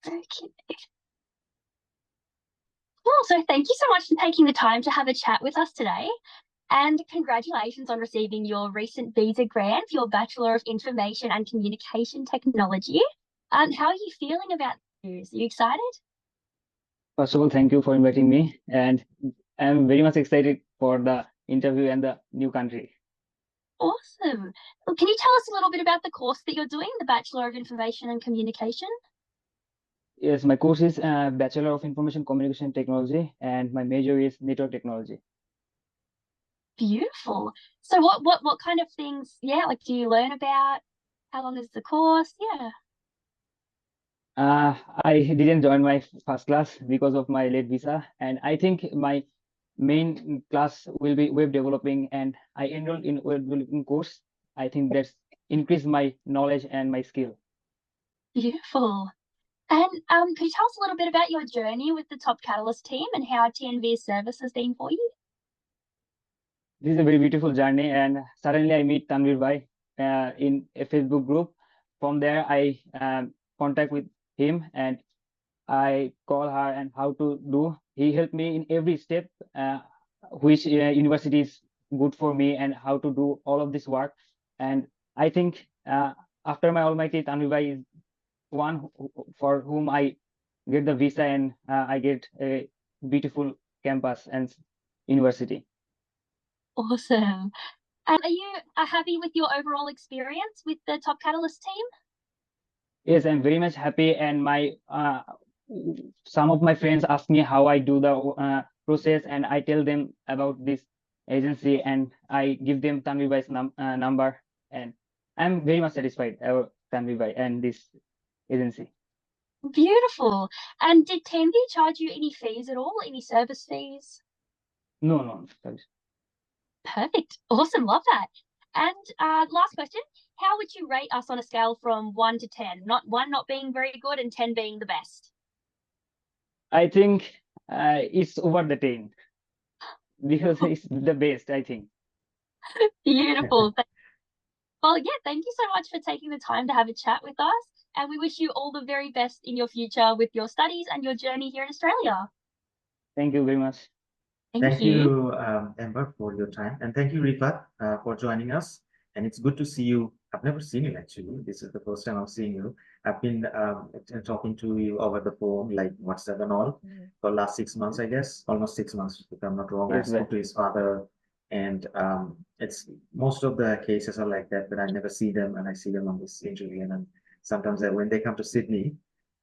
Okay. Cool. So thank you so much for taking the time to have a chat with us today. And congratulations on receiving your recent visa grant for your Bachelor of Information and Communication Technology. How are you feeling about the news? Are you excited? First of all, thank you for inviting me, and I'm very much excited for the interview and the new country. Awesome. Well, can you tell us a little bit about the course that you're doing, the Bachelor of Information and Communication? Yes, my course is Bachelor of Information Communication Technology, and my major is Network Technology. Beautiful. So what kind of things, yeah, like do you learn about? How long is the course? Yeah. I didn't join my first class because of my late visa, and I think my main class will be web developing, and I enrolled in web developing course. I think that's increased my knowledge and my skill. Beautiful. And could you tell us a little bit about your journey with the Top Catalyst team and how TNV's service has been for you? This is a very beautiful journey, and suddenly I meet Tanvir Bhai in a Facebook group. From there, I contact with him and I call her and how to do. He helped me in every step, which university is good for me and how to do all of this work. And I think after my almighty, Tanvir Bhai is one for whom I get the visa and I get a beautiful campus and university. Awesome. And are you happy with your overall experience with the Top Catalyst team? Yes, I'm very much happy, and my some of my friends ask me how I do the process, and I tell them about this agency, and I give them Tanvi Bhai's number, and I'm very much satisfied about Tanvi Bhai and this agency. Beautiful. And did TNV charge you any fees at all? Any service fees? No, no, sorry. Perfect. Awesome. Love that. And last question, how would you rate us on a scale from 1 to 10? Not 1 not being very good and 10 being the best. I think it's over the 10 because it's the best, I think. Beautiful. Well, yeah, thank you so much for taking the time to have a chat with us. And we wish you all the very best in your future with your studies and your journey here in Australia. Thank you very much. Thank Thank you. you, Amber, for your time. And thank you, Rifat, for joining us. And it's good to see you. I've never seen you actually. This is the first time I'm seeing you. I've been talking to you over the phone, like WhatsApp and all, for last 6 months, I guess, almost 6 months, if I'm not wrong. I Yes, spoke to his father, and it's most of the cases are like that, but I never see them, and I see them on this interview. And then sometimes when they come to Sydney,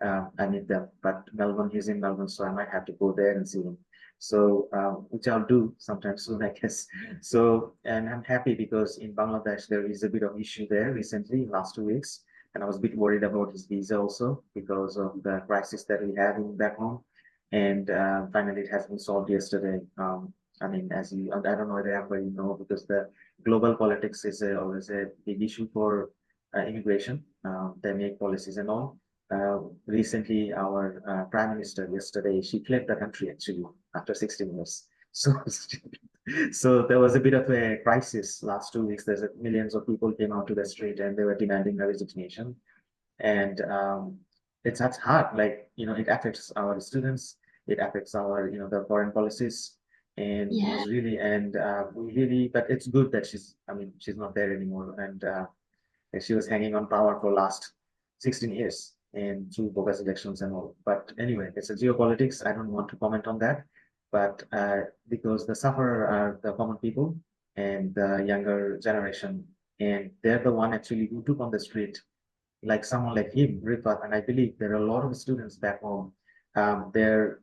I meet them. But Melbourne, he's in Melbourne, so I might have to go there and see him. So, which I'll do sometime soon, I guess. So, and I'm happy because in Bangladesh, there is a bit of issue there recently, last 2 weeks. And I was a bit worried about his visa also because of the crisis that we have in back home. And finally, it has been solved yesterday. I mean, as you, I don't know whether everybody know because the global politics is always a big issue for immigration. They make policies and all. Recently, our prime minister yesterday, she fled the country actually after 16 years. So, so there was a bit of a crisis last 2 weeks. There's millions of people came out to the street and they were demanding her resignation. And that's hard. Like, it affects our students. It affects our, the foreign policies. And it Yeah. was really, and we really, but it's good that she's not there anymore. And she was hanging on power for last 16 years and through bogus elections and all. But anyway, it's a geopolitics. I don't want to comment on that. But because the sufferer are the common people and the younger generation, and they're the one actually who took on the street, like someone like him, Rifat, and I believe there are a lot of students back home. They're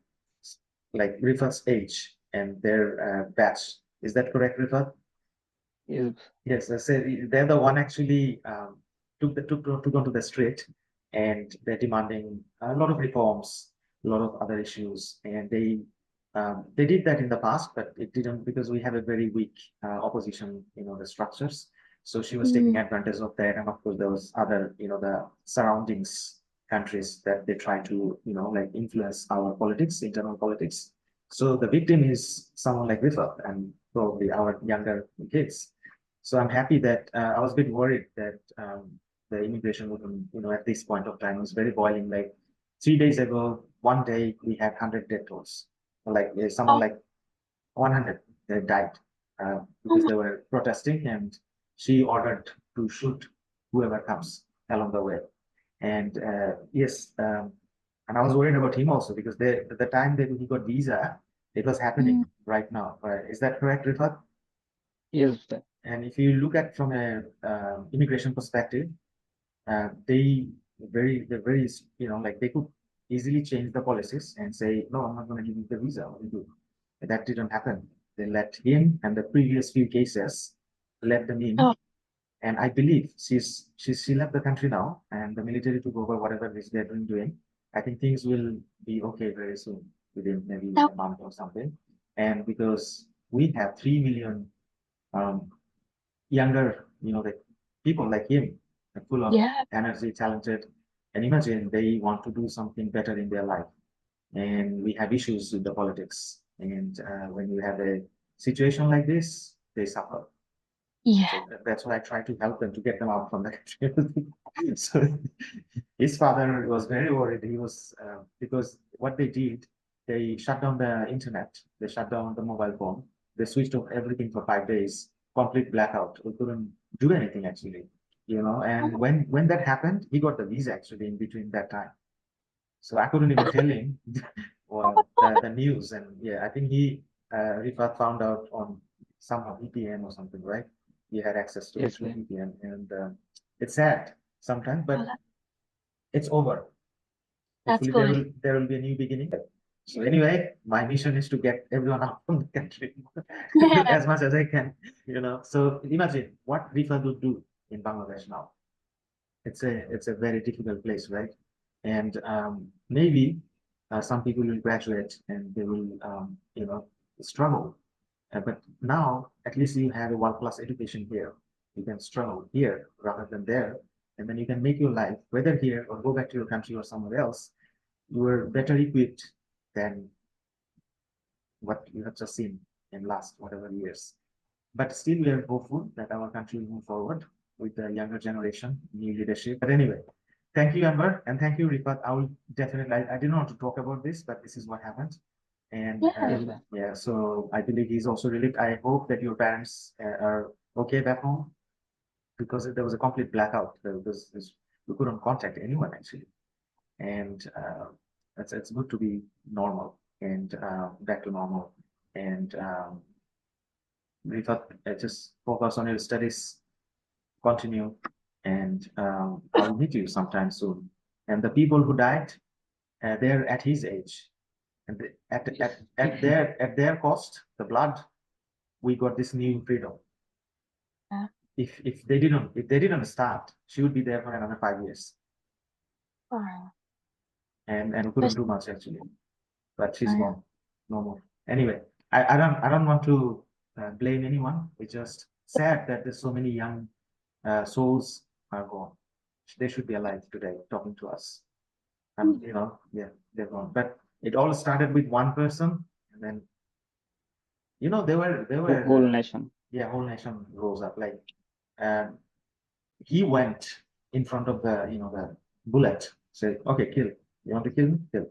like Rifat's age and their batch. Is that correct, Rifat? Yes. Yes, I said they're the one actually took onto the street, and they're demanding a lot of reforms, a lot of other issues, and they did that in the past, but it didn't because we have a very weak opposition, the structures. So she was taking Mm. advantage of that, and of course there was other, the surroundings countries that they try to, like influence our politics, internal politics. So the victim is someone like Rifa and probably our younger kids. So I'm happy that I was a bit worried that the immigration would, at this point of time was very boiling. Like 3 days ago, one day we had 100 death tolls. Like someone like 100 they died because they were protesting, and she ordered to shoot whoever comes along the way. And yes, and I was worried about him also because the time that he got visa, it was happening right now. Is that correct, Rifat? Yes, sir. And if you look at from a immigration perspective, they're very, like they could easily change the policies and say, no, I'm not going to give you the visa. What do you do? But that didn't happen. They let him and the previous few cases let them in. And I believe she left the country now, and the military took over whatever they're doing. I think things will be okay very soon, within maybe a month or something. And because we have 3 million um, younger, like people like him, full of energy, talented, and imagine they want to do something better in their life. And we have issues with the politics. And when you have a situation like this, they suffer. Yeah. So that's why I try to help them to get them out from the country. So his father was very worried. He was because what they did, they shut down the internet, they shut down the mobile phone, they switched off everything for 5 days, complete blackout. We couldn't do anything actually, And when that happened, he got the visa actually in between that time. So I couldn't even tell him the news. And yeah, I think Rifat found out on somehow VPN or something, right? He had access to Yes, VPN, and it's sad sometimes, but it's over. That's Hopefully good. there will be a new beginning. So anyway, my mission is to get everyone out from the country as much as I can, So imagine what Rifat would do in Bangladesh now. It's a very difficult place, right? And maybe some people will graduate and they will, struggle. But now, at least you have a world-class education here. You can struggle here rather than there, and then you can make your life, whether here or go back to your country or somewhere else. You are better equipped than what you have just seen in last whatever years. But still, we are hopeful that our country will move forward with the younger generation, new leadership. But anyway, thank you, Amber, and thank you, Rifat. I will definitely, I didn't want to talk about this, but this is what happened. And yeah, so I believe he's also relieved. I hope that your parents are okay back home, because there was a complete blackout. We couldn't contact anyone actually. And it's good to be normal and back to normal. And we thought just focus on your studies, continue, and I'll meet you sometime soon. And the people who died, they're at his age, and at their cost, the blood, we got this new freedom. If they didn't start, she would be there for another 5 years. And we couldn't do much actually, but she's gone, no more. Anyway, I don't want to blame anyone. It's just sad that there's so many young souls are gone. They should be alive today, talking to us. And yeah, they're gone. But it all started with one person, and then they were whole nation. Yeah, whole nation rose up. Like he went in front of the bullet, said, "Okay, kill. You want to kill me? Kill."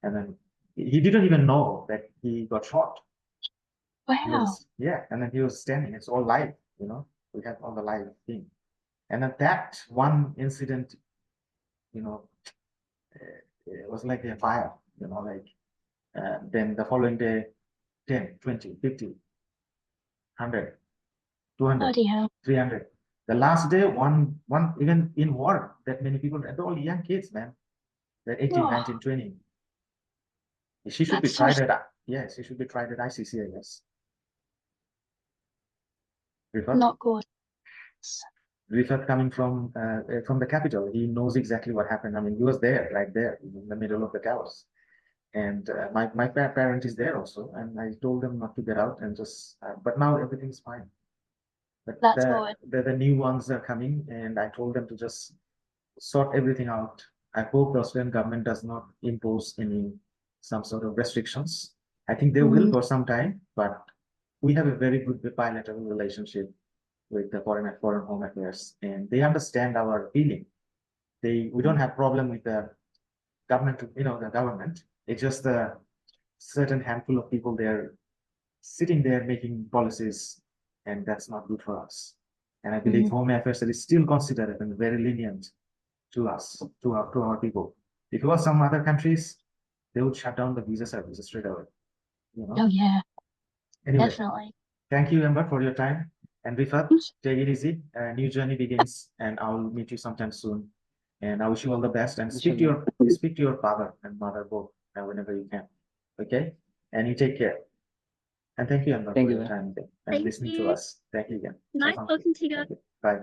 And then he didn't even know that he got shot. Wow. Yeah, and then he was standing. It's all live, we have all the live thing. And then that one incident, it was like a fire, like then the following day, 10, 20, 50, 100, 200, 300. The last day, one, even in war, that many people, they're all young kids, man. They're 18, 19, 20. She should be tried at, yes, she should be tried at ICC, I guess. Not good. Rifat coming from the capital, he knows exactly what happened. I mean, he was there, right there, in the middle of the chaos. And my parent is there also, and I told them not to get out and just. But now everything's fine. But the new ones are coming, and I told them to just sort everything out. I hope the Australian government does not impose some sort of restrictions. I think they will for some time, but we have a very good bilateral relationship with the foreign home affairs, and they understand our feeling. We don't have problem with the government, the government. It's just a certain handful of people there sitting there making policies, and that's not good for us. And I believe Home Affairs is still considered and very lenient to us, to our people. If it was some other countries, they would shut down the visa services straight away. Oh yeah, Anyway, definitely. thank you, Amber, for your time. And Rifat, take it easy. A new journey begins, and I'll meet you sometime soon. And I wish you all the best. And speak to your father and mother both whenever you can. Okay? And you take care. And thank you, Amber, for your time and listening to us. Thank you again. Nice talking to you. Bye.